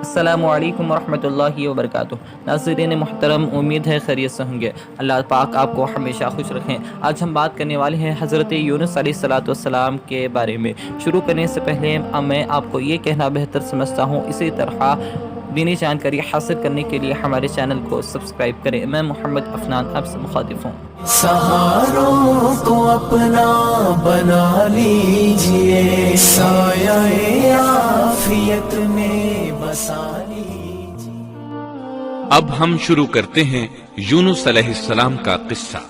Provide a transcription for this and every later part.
السلام علیکم ورحمۃ اللہ وبرکاتہ۔ ناظرین محترم، امید ہے خیریت سے ہوں گے۔ اللہ پاک آپ کو ہمیشہ خوش رکھیں۔ آج ہم بات کرنے والے ہیں حضرت یونس علیہ السلام کے بارے میں۔ شروع کرنے سے پہلے میں آپ کو یہ کہنا بہتر سمجھتا ہوں، اسی طرح دینی جانکاری حاصل کرنے کے لیے ہمارے چینل کو سبسکرائب کریں۔ میں محمد افنان آپ سے مخاطب ہوں۔ سہاروں کو اپنا بنا لیجئے، سایہ عافیت میں بسا لیجئے۔ اب ہم شروع کرتے ہیں یونس علیہ السلام کا قصہ۔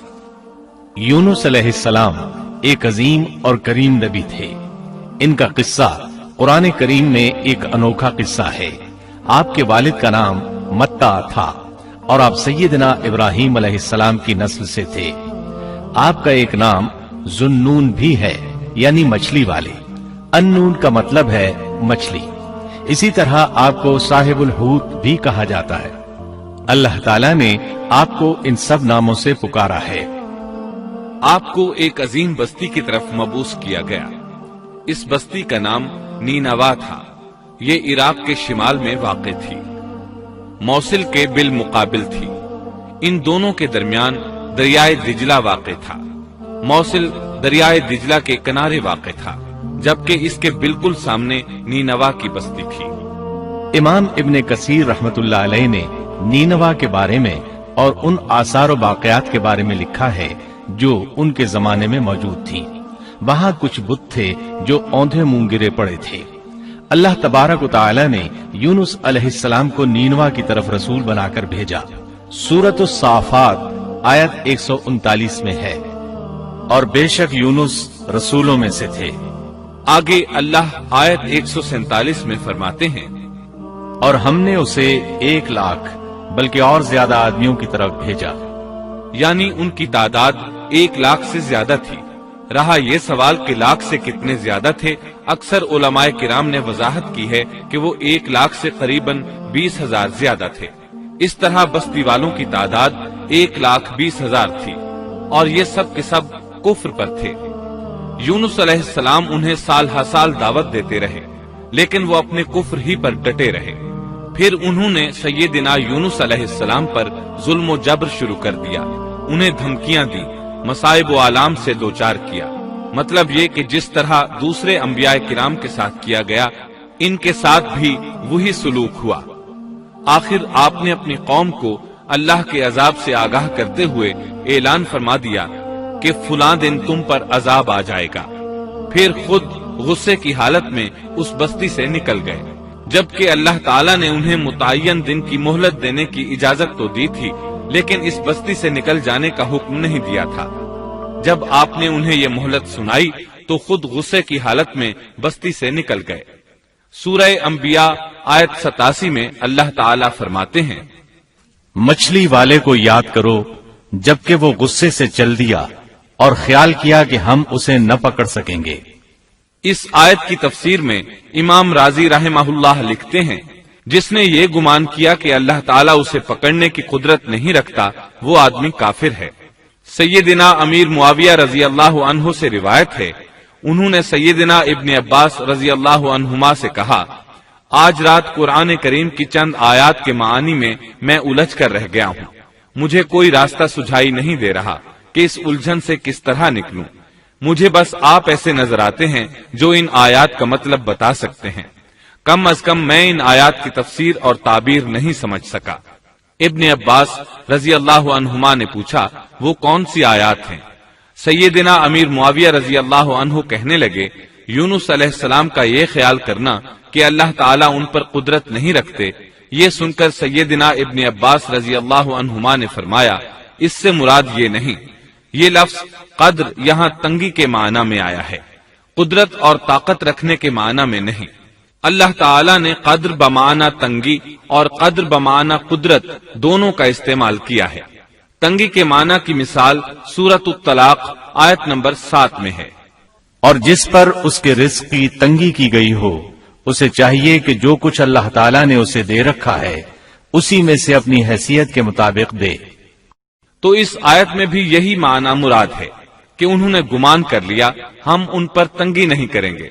یونس علیہ السلام ایک عظیم اور کریم نبی تھے۔ ان کا قصہ قرآن کریم میں ایک انوکھا قصہ ہے۔ آپ کے والد کا نام متع تھا اور آپ سیدنا ابراہیم علیہ السلام کی نسل سے تھے۔ آپ کا ایک نام ذوالنون بھی ہے، یعنی مچھلی والے۔ النون کا مطلب ہے مچھلی۔ اسی طرح آپ کو صاحب الحوت بھی کہا جاتا ہے۔ اللہ تعالیٰ نے آپ کو ان سب ناموں سے پکارا ہے۔ آپ کو ایک عظیم بستی کی طرف مبعوث کیا گیا۔ اس بستی کا نام نینوا تھا۔ یہ عراق کے شمال میں واقع تھی، موصل کے بالمقابل تھی۔ ان دونوں کے درمیان دریائے دجلہ واقع تھا۔ موصل دریائے دجلہ کے کنارے واقع تھا، جبکہ اس کے بالکل سامنے نینوا کی بستی تھی۔ امام ابن کثیر رحمت اللہ علیہ نے نینوا کے بارے میں اور ان آثار و باقیات کے بارے میں لکھا ہے جو ان کے زمانے میں موجود تھی۔ وہاں کچھ بت تھے جو اوندھے منہ گرے پڑے تھے۔ اللہ تبارک و تعالی نے یونس علیہ السلام کو نینوا کی طرف رسول بنا کر بھیجا۔ سورۃ الصافات آیت 139 میں ہے، اور بے شک یونس رسولوں میں سے تھے۔ آگے اللہ آیت 147 میں فرماتے ہیں، اور ہم نے اسے 1,00,000 بلکہ اور زیادہ آدمیوں کی طرف بھیجا۔ یعنی ان کی تعداد 1,00,000 سے زیادہ تھی۔ رہا یہ سوال کہ لاکھ سے کتنے زیادہ تھے، اکثر علماء کرام نے وضاحت کی ہے کہ وہ 1,00,000 سے قریباً 20,000 زیادہ تھے۔ اس طرح بستی والوں کی تعداد 1,20,000 تھی، اور یہ سب کے سب کفر پر تھے۔ یونس علیہ السلام انہیں سال ہر سال دعوت دیتے رہے، لیکن وہ اپنے کفر ہی پر ڈٹے رہے۔ پھر انہوں نے سیدنا یونس علیہ السلام پر ظلم و جبر شروع کر دیا، انہیں دھمکیاں دی، مصائب و آلام سے دوچار کیا۔ مطلب یہ کہ جس طرح دوسرے انبیاء کرام کے ساتھ کیا گیا، ان کے ساتھ بھی وہی سلوک ہوا۔ آخر آپ نے اپنی قوم کو اللہ کے عذاب سے آگاہ کرتے ہوئے اعلان فرما دیا کہ فلاں دن تم پر عذاب آ جائے گا۔ پھر خود غصے کی حالت میں اس بستی سے نکل گئے، جبکہ اللہ تعالیٰ نے انہیں متعین دن کی مہلت دینے کی اجازت تو دی تھی، لیکن اس بستی سے نکل جانے کا حکم نہیں دیا تھا۔ جب آپ نے انہیں یہ مہلت سنائی تو خود غصے کی حالت میں بستی سے نکل گئے۔ سورہ انبیاء آیت 87 میں اللہ تعالیٰ فرماتے ہیں، مچھلی والے کو یاد کرو جبکہ وہ غصے سے چل دیا اور خیال کیا کہ ہم اسے نہ پکڑ سکیں گے۔ اس آیت کی تفسیر میں امام رازی رحمہ اللہ لکھتے ہیں، جس نے یہ گمان کیا کہ اللہ تعالیٰ اسے پکڑنے کی قدرت نہیں رکھتا، وہ آدمی کافر ہے۔ سیدنا امیر معاویہ رضی اللہ عنہ سے روایت ہے، انہوں نے سیدنا ابن عباس رضی اللہ عنہما سے کہا، آج رات قرآن کریم کی چند آیات کے معانی میں الجھ کر رہ گیا ہوں۔ مجھے کوئی راستہ سجھائی نہیں دے رہا کہ اس الجھن سے کس طرح نکلوں۔ مجھے بس آپ ایسے نظر آتے ہیں جو ان آیات کا مطلب بتا سکتے ہیں۔ کم از کم میں ان آیات کی تفسیر اور تعبیر نہیں سمجھ سکا۔ ابن عباس رضی اللہ عنہما نے پوچھا، وہ کون سی آیات ہیں؟ سیدنا امیر معاویہ رضی اللہ عنہ کہنے لگے، یونس علیہ السلام کا یہ خیال کرنا کہ اللہ تعالیٰ ان پر قدرت نہیں رکھتے۔ یہ سن کر سیدنا ابن عباس رضی اللہ عنہما نے فرمایا، اس سے مراد یہ نہیں۔ یہ لفظ قدر یہاں تنگی کے معنی میں آیا ہے، قدرت اور طاقت رکھنے کے معنی میں نہیں۔ اللہ تعالیٰ نے قدر بمعنی تنگی اور قدر بمعنی قدرت دونوں کا استعمال کیا ہے۔ تنگی کے معنی کی مثال سورۃ الطلاق آیت نمبر 7 میں ہے، اور جس پر اس کے رزق کی تنگی کی گئی ہو، اسے چاہیے کہ جو کچھ اللہ تعالیٰ نے اسے دے رکھا ہے اسی میں سے اپنی حیثیت کے مطابق دے۔ تو اس آیت میں بھی یہی معنی مراد ہے کہ انہوں نے گمان کر لیا ہم ان پر تنگی نہیں کریں گے،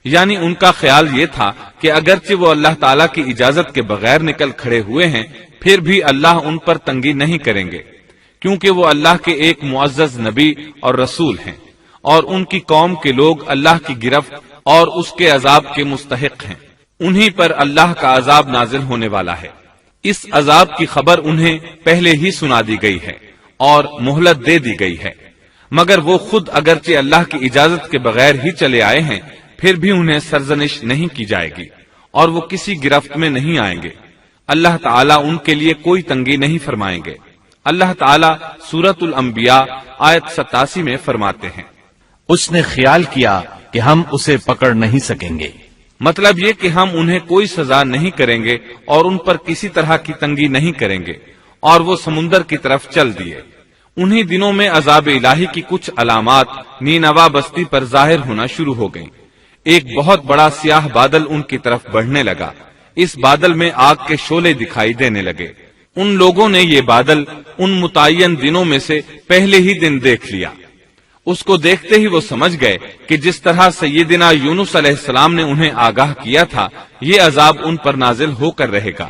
یعنی ان کا خیال یہ تھا کہ اگرچہ وہ اللہ تعالیٰ کی اجازت کے بغیر نکل کھڑے ہوئے ہیں پھر بھی اللہ ان پر تنگی نہیں کریں گے، کیونکہ وہ اللہ کے ایک معزز نبی اور رسول ہیں، اور ان کی قوم کے لوگ اللہ کی گرفت اور اس کے عذاب کے مستحق ہیں۔ انہی پر اللہ کا عذاب نازل ہونے والا ہے۔ اس عذاب کی خبر انہیں پہلے ہی سنا دی گئی ہے اور مہلت دے دی گئی ہے، مگر وہ خود اگرچہ اللہ کی اجازت کے بغیر ہی چلے آئے ہیں پھر بھی انہیں سرزنش نہیں کی جائے گی اور وہ کسی گرفت میں نہیں آئیں گے۔ اللہ تعالیٰ ان کے لیے کوئی تنگی نہیں فرمائیں گے۔ اللہ تعالیٰ سورۃ الانبیاء آیت 87 میں فرماتے ہیں، اس نے خیال کیا کہ ہم اسے پکڑ نہیں سکیں گے۔ مطلب یہ کہ ہم انہیں کوئی سزا نہیں کریں گے اور ان پر کسی طرح کی تنگی نہیں کریں گے، اور وہ سمندر کی طرف چل دیے۔ انہی دنوں میں عذاب الہی کی کچھ علامات نینوا بستی پر ظاہر ہونا شروع ہو گئیں۔ ایک بہت بڑا سیاہ بادل ان کی طرف بڑھنے لگا۔ اس بادل میں آگ کے شعلے دکھائی دینے لگے۔ ان لوگوں نے یہ بادل ان متعین دنوں میں سے پہلے ہی دن دیکھ لیا۔ اس کو دیکھتے ہی وہ سمجھ گئے کہ جس طرح سیدنا یونس علیہ السلام نے انہیں آگاہ کیا تھا یہ عذاب ان پر نازل ہو کر رہے گا،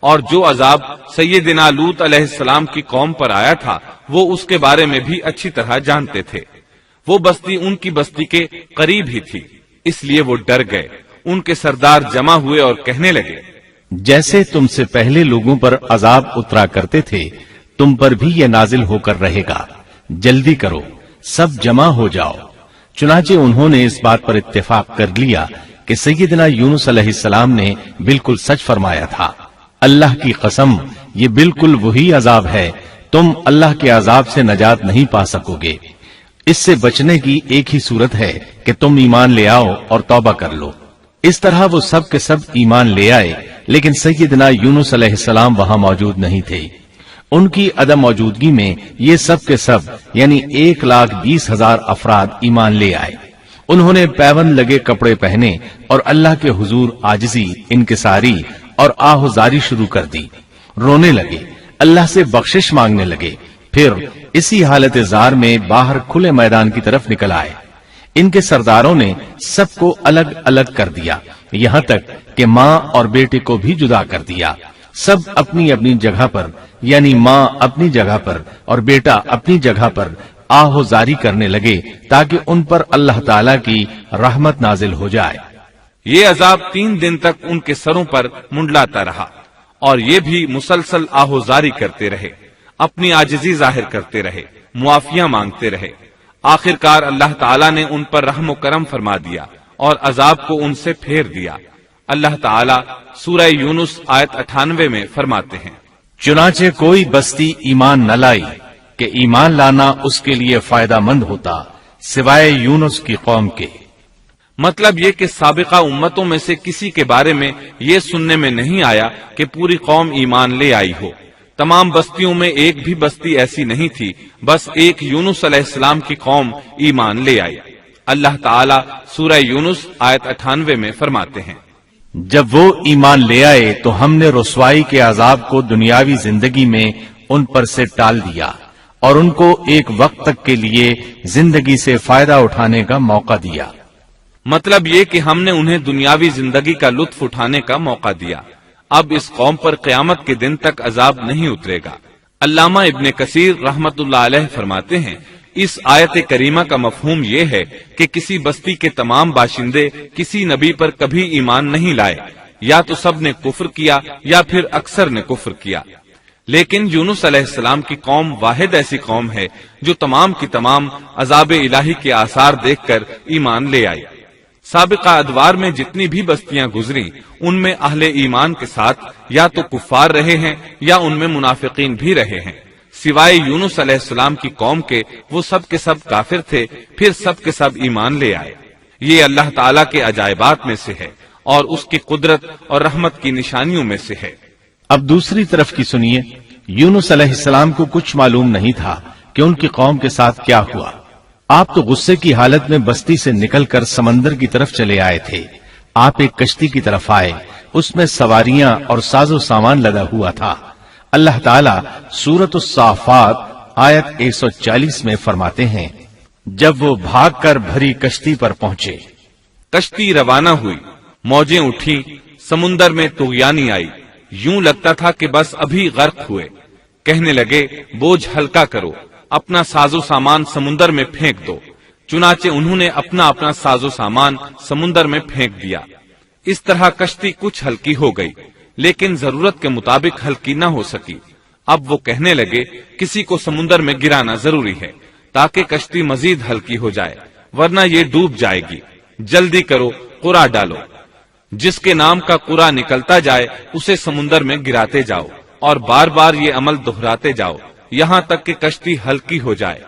اور جو عذاب سیدنا لوط علیہ السلام کی قوم پر آیا تھا وہ اس کے بارے میں بھی اچھی طرح جانتے تھے۔ وہ بستی ان کی بستی کے قریب ہی تھی، اس لیے وہ ڈر گئے۔ ان کے سردار جمع ہوئے اور کہنے لگے، جیسے تم سے پہلے لوگوں پر عذاب اترا کرتے تھے تم پر بھی یہ نازل ہو کر رہے گا، جلدی کرو، سب جمع ہو جاؤ۔ چنانچہ انہوں نے اس بات پر اتفاق کر لیا کہ سیدنا یونس علیہ السلام نے بالکل سچ فرمایا تھا۔ اللہ کی قسم، یہ بالکل وہی عذاب ہے، تم اللہ کے عذاب سے نجات نہیں پا سکو گے۔ اس سے بچنے کی ایک ہی صورت ہے کہ تم ایمان لے آؤ اور توبہ کر لو۔ اس طرح وہ سب کے سب ایمان لے آئے، لیکن سیدنا یونس علیہ السلام وہاں موجود نہیں تھے۔ ان کی عدم موجودگی میں یہ سب کے سب یعنی 1,20,000 افراد ایمان لے آئے۔ انہوں نے پیوند لگے کپڑے پہنے اور اللہ کے حضور عاجزی، انکساری اور آہوزاری شروع کر دی، رونے لگے، اللہ سے بخشش مانگنے لگے، پھر اسی حالت زار میں باہر کھلے میدان کی طرف نکل آئے۔ ان کے سرداروں نے سب کو الگ الگ کر دیا، یہاں تک کہ ماں اور بیٹے کو بھی جدا کر دیا۔ سب اپنی اپنی جگہ پر یعنی ماں اپنی جگہ پر اور بیٹا اپنی جگہ پر آہوزاری کرنے لگے تاکہ ان پر اللہ تعالی کی رحمت نازل ہو جائے۔ یہ عذاب 3 دن تک ان کے سروں پر منڈلاتا رہا، اور یہ بھی مسلسل آہوزاری کرتے رہے، اپنی عاجزی ظاہر کرتے رہے، معافیاں مانگتے رہے۔ آخر کار اللہ تعالیٰ نے ان پر رحم و کرم فرما دیا اور عذاب کو ان سے پھیر دیا۔ اللہ تعالیٰ سورہ یونس آیت 98 میں فرماتے ہیں، چنانچہ کوئی بستی ایمان نہ لائی کہ ایمان لانا اس کے لیے فائدہ مند ہوتا سوائے یونس کی قوم کے۔ مطلب یہ کہ سابقہ امتوں میں سے کسی کے بارے میں یہ سننے میں نہیں آیا کہ پوری قوم ایمان لے آئی ہو۔ تمام بستیوں میں ایک بھی بستی ایسی نہیں تھی، بس ایک یونس علیہ السلام کی قوم ایمان لے آئی۔ اللہ تعالیٰ سورہ یونس آیت 98 میں فرماتے ہیں، جب وہ ایمان لے آئے تو ہم نے رسوائی کے عذاب کو دنیاوی زندگی میں ان پر سے ٹال دیا اور ان کو ایک وقت تک کے لیے زندگی سے فائدہ اٹھانے کا موقع دیا۔ مطلب یہ کہ ہم نے انہیں دنیاوی زندگی کا لطف اٹھانے کا موقع دیا۔ اب اس قوم پر قیامت کے دن تک عذاب نہیں اترے گا۔ علامہ ابن کثیر رحمت اللہ علیہ فرماتے ہیں، اس آیت کریمہ کا مفہوم یہ ہے کہ کسی بستی کے تمام باشندے کسی نبی پر کبھی ایمان نہیں لائے، یا تو سب نے کفر کیا یا پھر اکثر نے کفر کیا۔ لیکن یونس علیہ السلام کی قوم واحد ایسی قوم ہے جو تمام کی تمام عذاب الہی کے آثار دیکھ کر ایمان لے آئی۔ سابقہ ادوار میں جتنی بھی بستیاں گزری ان میں اہل ایمان کے ساتھ یا تو کفار رہے ہیں یا ان میں منافقین بھی رہے ہیں، سوائے یونس علیہ السلام کی قوم کے وہ سب کے سب کافر تھے، پھر سب کے سب ایمان لے آئے۔ یہ اللہ تعالیٰ کے عجائبات میں سے ہے اور اس کی قدرت اور رحمت کی نشانیوں میں سے ہے۔ اب دوسری طرف کی سنیے، یونس علیہ السلام کو کچھ معلوم نہیں تھا کہ ان کی قوم کے ساتھ کیا ہوا۔ آپ تو غصے کی حالت میں بستی سے نکل کر سمندر کی طرف چلے آئے تھے۔ آپ ایک کشتی کی طرف آئے، اس میں سواریاں اور ساز و سامان لدا ہوا تھا۔ اللہ تعالیٰ سورۃ الصافات آیت 140 میں فرماتے ہیں، جب وہ بھاگ کر بھری کشتی پر پہنچے کشتی روانہ ہوئی، موجیں اٹھی، سمندر میں طغیانی آئی، یوں لگتا تھا کہ بس ابھی غرق ہوئے۔ کہنے لگے بوجھ ہلکا کرو، اپنا ساز و سامان سمندر میں پھینک دو۔ چنانچہ انہوں نے اپنا اپنا ساز و سامان سمندر میں پھینک دیا۔ اس طرح کشتی کچھ ہلکی ہو گئی، لیکن ضرورت کے مطابق ہلکی نہ ہو سکی۔ اب وہ کہنے لگے کسی کو سمندر میں گرانا ضروری ہے تاکہ کشتی مزید ہلکی ہو جائے، ورنہ یہ ڈوب جائے گی۔ جلدی کرو، قرعہ ڈالو، جس کے نام کا قرعہ نکلتا جائے اسے سمندر میں گراتے جاؤ، اور بار بار یہ عمل دہراتے جاؤ یہاں تک کہ کشتی ہلکی ہو جائے۔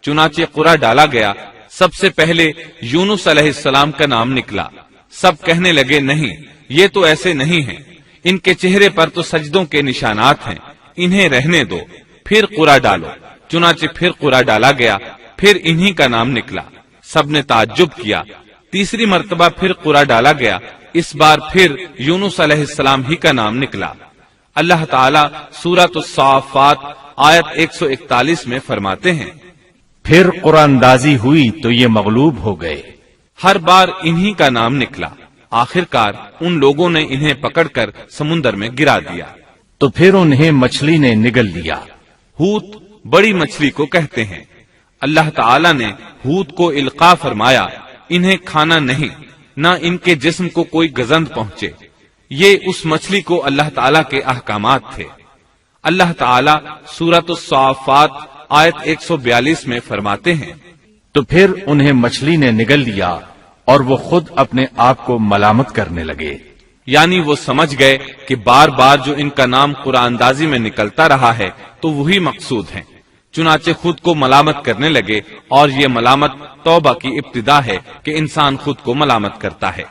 چنانچہ قرعہ ڈالا گیا۔ سب سے پہلے یونس علیہ السلام کا نام نکلا۔ سب کہنے لگے نہیں، یہ تو ایسے نہیں ہیں، ان کے چہرے پر تو سجدوں کے نشانات ہیں، انہیں رہنے دو، پھر قرعہ ڈالو۔ چنانچہ پھر قرعہ ڈالا گیا، پھر انہی کا نام نکلا۔ سب نے تعجب کیا۔ تیسری مرتبہ پھر قرعہ ڈالا گیا، اس بار پھر یونس علیہ السلام ہی کا نام نکلا۔ اللہ تعالیٰ سورۃ الصافات آیت 141 میں فرماتے ہیں، پھر قرآن اندازی ہوئی تو یہ مغلوب ہو گئے۔ ہر بار انہی کا نام نکلا۔ آخر کار ان لوگوں نے انہیں پکڑ کر سمندر میں گرا دیا۔ تو پھر انہیں مچھلی نے نگل لیا۔ حوت بڑی مچھلی کو کہتے ہیں۔ اللہ تعالیٰ نے حوت کو القاء فرمایا، انہیں کھانا نہیں، نہ ان کے جسم کو کوئی گزند پہنچے۔ یہ اس مچھلی کو اللہ تعالیٰ کے احکامات تھے۔ اللہ تعالیٰ سورۃ الصافات آیت 142 میں فرماتے ہیں، تو پھر انہیں مچھلی نے نگل لیا اور وہ خود اپنے آپ کو ملامت کرنے لگے۔ یعنی وہ سمجھ گئے کہ بار بار جو ان کا نام قرآن اندازی میں نکلتا رہا ہے تو وہی مقصود ہیں، چنانچہ خود کو ملامت کرنے لگے، اور یہ ملامت توبہ کی ابتدا ہے کہ انسان خود کو ملامت کرتا ہے۔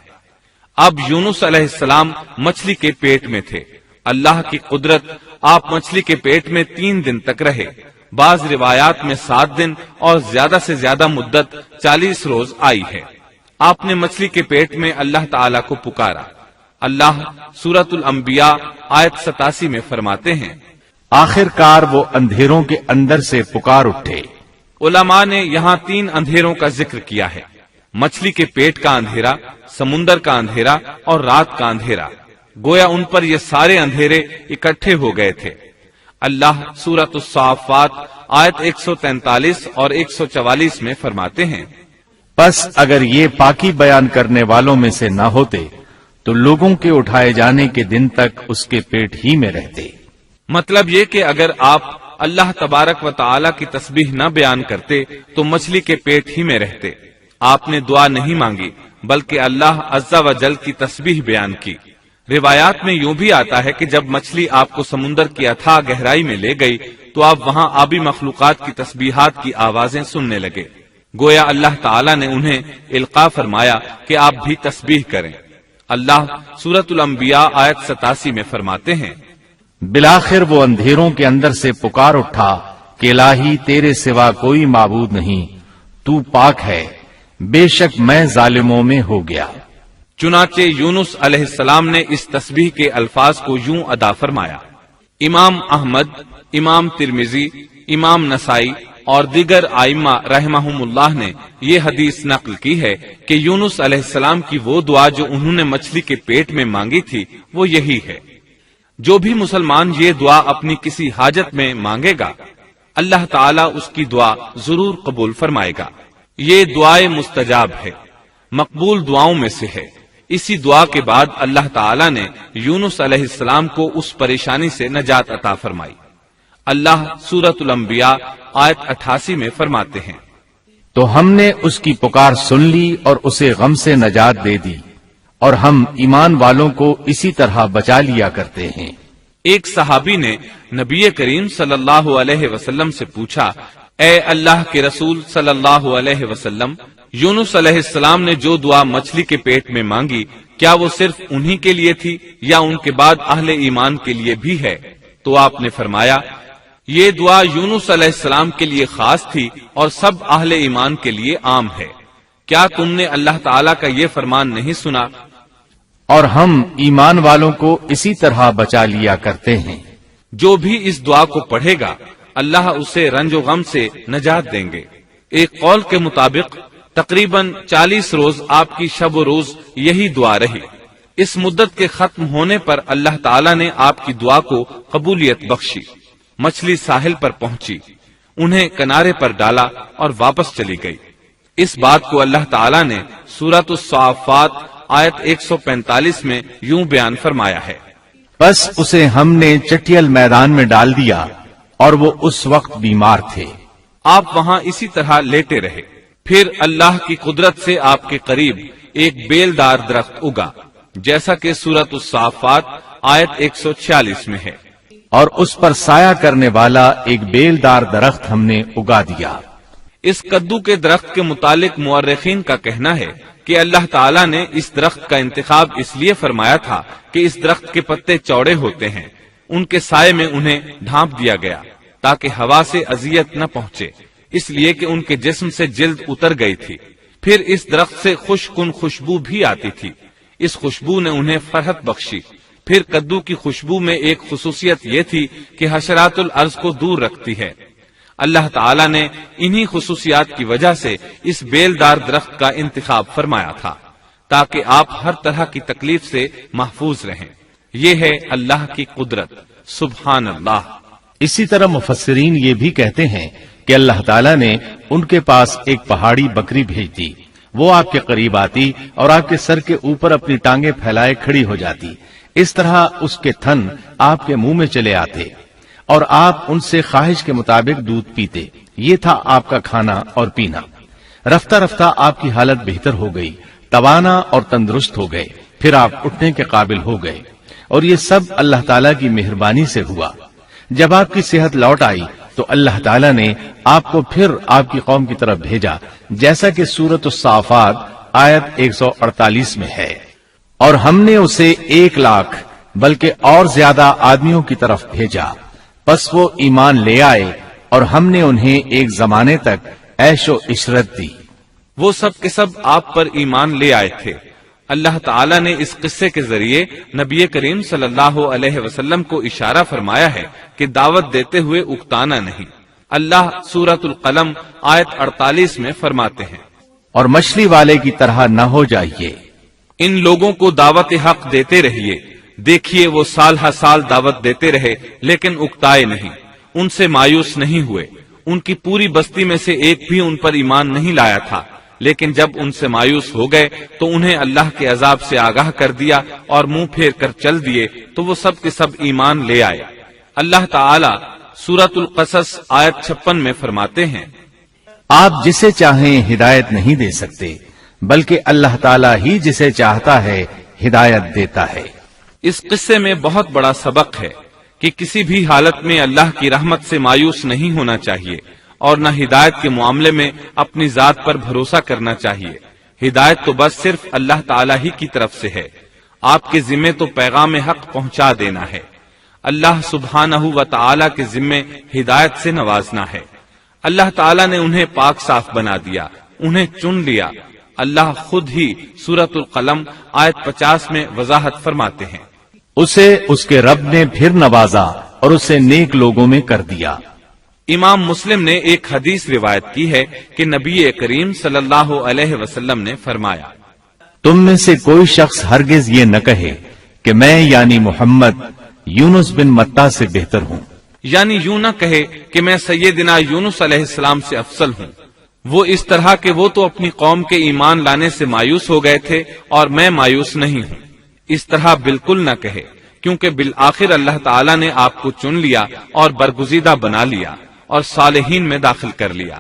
اب یونس علیہ السلام مچھلی کے پیٹ میں تھے۔ اللہ کی قدرت، آپ مچھلی کے پیٹ میں 3 دن تک رہے، بعض روایات میں 7 دن اور زیادہ سے زیادہ مدت 40 روز آئی ہے۔ آپ نے مچھلی کے پیٹ میں اللہ تعالیٰ کو پکارا۔ اللہ سورۃ الانبیاء آیت 87 میں فرماتے ہیں، آخر کار وہ اندھیروں کے اندر سے پکار اٹھے۔ علماء نے یہاں 3 اندھیروں کا ذکر کیا ہے، مچھلی کے پیٹ کا اندھیرا، سمندر کا اندھیرا اور رات کا اندھیرا۔ گویا ان پر یہ سارے اندھیرے اکٹھے ہو گئے تھے۔ اللہ سورۃ الصافات آیت 143 اور 144 میں فرماتے ہیں، پس اگر یہ پاکی بیان کرنے والوں میں سے نہ ہوتے تو لوگوں کے اٹھائے جانے کے دن تک اس کے پیٹ ہی میں رہتے۔ مطلب یہ کہ اگر آپ اللہ تبارک و تعالی کی تسبیح نہ بیان کرتے تو مچھلی کے پیٹ ہی میں رہتے۔ آپ نے دعا نہیں مانگی بلکہ اللہ عز و جل کی تسبیح بیان کی۔ روایات میں یوں بھی آتا ہے کہ جب مچھلی آپ کو سمندر کی اتھاہ گہرائی میں لے گئی تو آپ وہاں آبی مخلوقات کی تسبیحات کی آوازیں سننے لگے۔ گویا اللہ تعالیٰ نے انہیں القاء فرمایا کہ آپ بھی تسبیح کریں۔ اللہ سورۃ الانبیاء آیت 87 میں فرماتے ہیں، بالآخر وہ اندھیروں کے اندر سے پکار اٹھا کہ الہی تیرے سوا کوئی معبود نہیں، تو پاک ہے، بے شک میں ظالموں میں ہو گیا۔ چنانچہ یونس علیہ السلام نے اس تسبیح کے الفاظ کو یوں ادا فرمایا۔ امام احمد، امام ترمذی، امام نسائی اور دیگر ائمہ رحمہم اللہ نے یہ حدیث نقل کی ہے کہ یونس علیہ السلام کی وہ دعا جو انہوں نے مچھلی کے پیٹ میں مانگی تھی وہ یہی ہے۔ جو بھی مسلمان یہ دعا اپنی کسی حاجت میں مانگے گا، اللہ تعالیٰ اس کی دعا ضرور قبول فرمائے گا۔ یہ دعائے مستجاب ہے، مقبول دعاؤں میں سے ہے۔ اسی دعا کے بعد اللہ تعالیٰ نے یونس علیہ السلام کو اس پریشانی سے نجات عطا فرمائی۔ اللہ سورۃ الانبیاء آیت 88 میں فرماتے ہیں، تو ہم نے اس کی پکار سن لی اور اسے غم سے نجات دے دی، اور ہم ایمان والوں کو اسی طرح بچا لیا کرتے ہیں۔ ایک صحابی نے نبی کریم صلی اللہ علیہ وسلم سے پوچھا، اے اللہ کے رسول صلی اللہ علیہ وسلم، یونس علیہ السلام نے جو دعا مچھلی کے پیٹ میں مانگی، کیا وہ صرف انہی کے لیے تھی یا ان کے بعد اہل ایمان کے لیے بھی ہے؟ تو آپ نے فرمایا، یہ دعا یونس علیہ السلام کے لیے خاص تھی اور سب اہل ایمان کے لیے عام ہے۔ کیا تم نے اللہ تعالیٰ کا یہ فرمان نہیں سنا؟ اور ہم ایمان والوں کو اسی طرح بچا لیا کرتے ہیں۔ جو بھی اس دعا کو پڑھے گا اللہ اسے رنج و غم سے نجات دیں گے۔ ایک قول کے مطابق تقریباً 40 روز آپ کی شب و روز یہی دعا رہی۔ اس مدت کے ختم ہونے پر اللہ تعالیٰ نے آپ کی دعا کو قبولیت بخشی۔ مچھلی ساحل پر پہنچی، انہیں کنارے پر ڈالا اور واپس چلی گئی۔ اس بات کو اللہ تعالیٰ نے سورۃ الصافات آیت 145 میں یوں بیان فرمایا ہے، بس اسے ہم نے چٹیل میدان میں ڈال دیا اور وہ اس وقت بیمار تھے۔ آپ وہاں اسی طرح لیٹے رہے، پھر اللہ کی قدرت سے آپ کے قریب ایک بیلدار درخت اگا، جیسا کہ سورۃ الصافات آیت 146 میں ہے، اور اس پر سایہ کرنے والا ایک بیلدار درخت ہم نے اگا دیا۔ اس کدو کے درخت کے متعلق مورخین کا کہنا ہے کہ اللہ تعالیٰ نے اس درخت کا انتخاب اس لیے فرمایا تھا کہ اس درخت کے پتے چوڑے ہوتے ہیں، ان کے سائے میں انہیں ڈھانپ دیا گیا تاکہ ہوا سے اذیت نہ پہنچے، اس لیے کہ ان کے جسم سے جلد اتر گئی تھی۔ پھر اس درخت سے خوشکن خوشبو بھی آتی تھی، اس خوشبو نے انہیں فرحت بخشی۔ پھر کدو کی خوشبو میں ایک خصوصیت یہ تھی کہ حشرات الارض کو دور رکھتی ہے۔ اللہ تعالیٰ نے انہی خصوصیات کی وجہ سے اس بیلدار درخت کا انتخاب فرمایا تھا تاکہ آپ ہر طرح کی تکلیف سے محفوظ رہیں۔ یہ ہے اللہ کی قدرت، سبحان اللہ۔ اسی طرح مفسرین یہ بھی کہتے ہیں کہ اللہ تعالیٰ نے ان کے پاس ایک پہاڑی بکری بھیج دی، وہ آپ کے قریب آتی اور آپ کے سر کے اوپر اپنی ٹانگیں پھیلائے کھڑی ہو جاتی، اس طرح اس کے تھن آپ کے منہ میں چلے آتے اور آپ ان سے خواہش کے مطابق دودھ پیتے۔ یہ تھا آپ کا کھانا اور پینا۔ رفتہ رفتہ آپ کی حالت بہتر ہو گئی، توانا اور تندرست ہو گئے، پھر آپ اٹھنے کے قابل ہو گئے، اور یہ سب اللہ تعالیٰ کی مہربانی سے ہوا۔ جب آپ کی صحت لوٹ آئی تو اللہ تعالیٰ نے آپ کو پھر آپ کی قوم کی طرف بھیجا، جیسا کہ سورۃ الصافات آیت 148 میں ہے، اور ہم نے اسے 1,00,000 بلکہ اور زیادہ آدمیوں کی طرف بھیجا، پس وہ ایمان لے آئے اور ہم نے انہیں ایک زمانے تک عیش و عشرت دی۔ وہ سب کے سب آپ پر ایمان لے آئے تھے۔ اللہ تعالیٰ نے اس قصے کے ذریعے نبی کریم صلی اللہ علیہ وسلم کو اشارہ فرمایا ہے کہ دعوت دیتے ہوئے اکتانا نہیں۔ اللہ سورۃ القلم آیت 48 میں فرماتے ہیں، اور مچھلی والے کی طرح نہ ہو جائیے۔ ان لوگوں کو دعوت حق دیتے رہیے، دیکھیے وہ سال ہر سال دعوت دیتے رہے لیکن اکتائے نہیں، ان سے مایوس نہیں ہوئے۔ ان کی پوری بستی میں سے ایک بھی ان پر ایمان نہیں لایا تھا، لیکن جب ان سے مایوس ہو گئے تو انہیں اللہ کے عذاب سے آگاہ کر دیا اور منہ پھیر کر چل دیے تو وہ سب کے سب ایمان لے آئے۔ اللہ تعالی سورۃ القصص آیت 56 میں فرماتے ہیں، آپ جسے چاہیں ہدایت نہیں دے سکتے، بلکہ اللہ تعالیٰ ہی جسے چاہتا ہے ہدایت دیتا ہے۔ اس قصے میں بہت بڑا سبق ہے کہ کسی بھی حالت میں اللہ کی رحمت سے مایوس نہیں ہونا چاہیے اور نہ ہدایت کے معاملے میں اپنی ذات پر بھروسہ کرنا چاہیے۔ ہدایت تو بس صرف اللہ تعالیٰ ہی کی طرف سے ہے، آپ کے ذمے تو پیغام حق پہنچا دینا ہے۔ اللہ سبحانہ و تعالیٰ کے ذمے ہدایت سے نوازنا ہے۔ اللہ تعالیٰ نے انہیں پاک صاف بنا دیا، انہیں چن لیا۔ اللہ خود ہی سورۃ القلم آیت 50 میں وضاحت فرماتے ہیں، اسے اس کے رب نے پھر نوازا اور اسے نیک لوگوں میں کر دیا۔ امام مسلم نے ایک حدیث روایت کی ہے کہ نبی کریم صلی اللہ علیہ وسلم نے فرمایا، تم میں سے کوئی شخص ہرگز یہ نہ کہے کہ میں یعنی محمد یونس بن متا سے بہتر ہوں، یعنی یوں نہ کہے کہ میں سیدنا یونس علیہ السلام سے افضل ہوں، وہ اس طرح کہ وہ تو اپنی قوم کے ایمان لانے سے مایوس ہو گئے تھے اور میں مایوس نہیں ہوں۔ اس طرح بالکل نہ کہے، کیونکہ بالآخر اللہ تعالیٰ نے آپ کو چن لیا اور برگزیدہ بنا لیا اور صالحین میں داخل کر لیا۔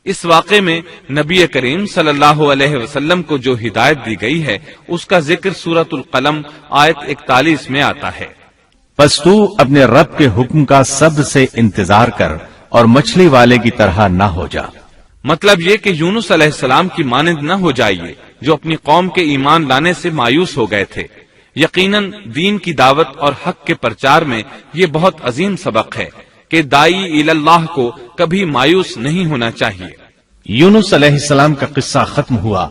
اس واقعے میں نبی کریم صلی اللہ علیہ وسلم کو جو ہدایت دی گئی ہے اس کا ذکر سورۃ القلم آیت 41 میں آتا ہے، پس تو اپنے رب کے حکم کا صبر سے انتظار کر اور مچھلی والے کی طرح نہ ہو جا۔ مطلب یہ کہ یونس علیہ السلام کی مانند نہ ہو جائیے جو اپنی قوم کے ایمان لانے سے مایوس ہو گئے تھے۔ یقیناً دین کی دعوت اور حق کے پرچار میں یہ بہت عظیم سبق ہے کہ دائی اللہ کو کبھی مایوس نہیں ہونا چاہیے۔ یونس علیہ السلام کا قصہ ختم ہوا